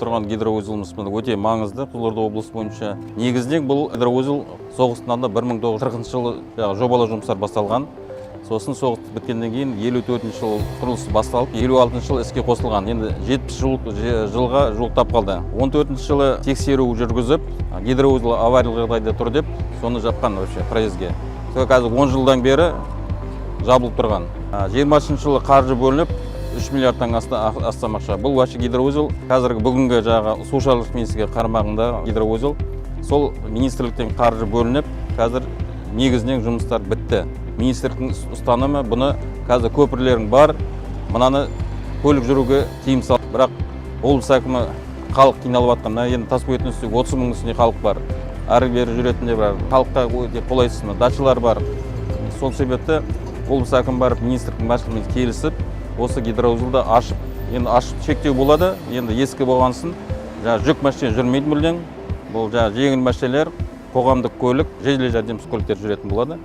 тұрған гидроузеліміз өте маңызды Қызылорда облысы бойынша. Негізінен бұл гидроузел соғыстан да 1940 жылы жобалау жұмыстар басталған. Сосын соғыс біткеннен кейін 54 жылы құрылысы басталып, 56 жылы іске қосылған. Енді 70 жылға жуықтап қалды. 14 жылы тексеру жүргізіп, гидроузел авариялық жағдайда тұр деп, соны жапқан вообще проездге. Қазір 10 жылдан бері жабылып тұрған. 20 жылы қаржы бөлініп, 3 миллиардтан астам ақша. Бұл вообще гидроузел қазіргі бүгінгі су шаруашылық министрлігі қарамағында гидроузел. Сол министрліктен қаржы бөлініп, қазір негізінен жұмыстар бітті. Министрліктің ұстанымы бұны қазір көпірлерің бар, мынаны көлік жүруге тыйым сал. Бірақ облыс әкімі халық қиналып жатқан, енді Таскөйеттің үстінде 30 мың үстінде халық бар. Әрі-бері жүретінде бар, халыққа өте қолайсыз дачалар бар. Сол себепті облыс әкімі барып министрліктің басшылығымен келісіп, осы гидроузелді ашып, енді ашып шектеу болады. Енді ескі болғансын, жүк машина жүрмейді мүлдем. Бұл жеңіл машиналар, қоғамдық көлік, жедел жәрдем көліктер жүретін болады.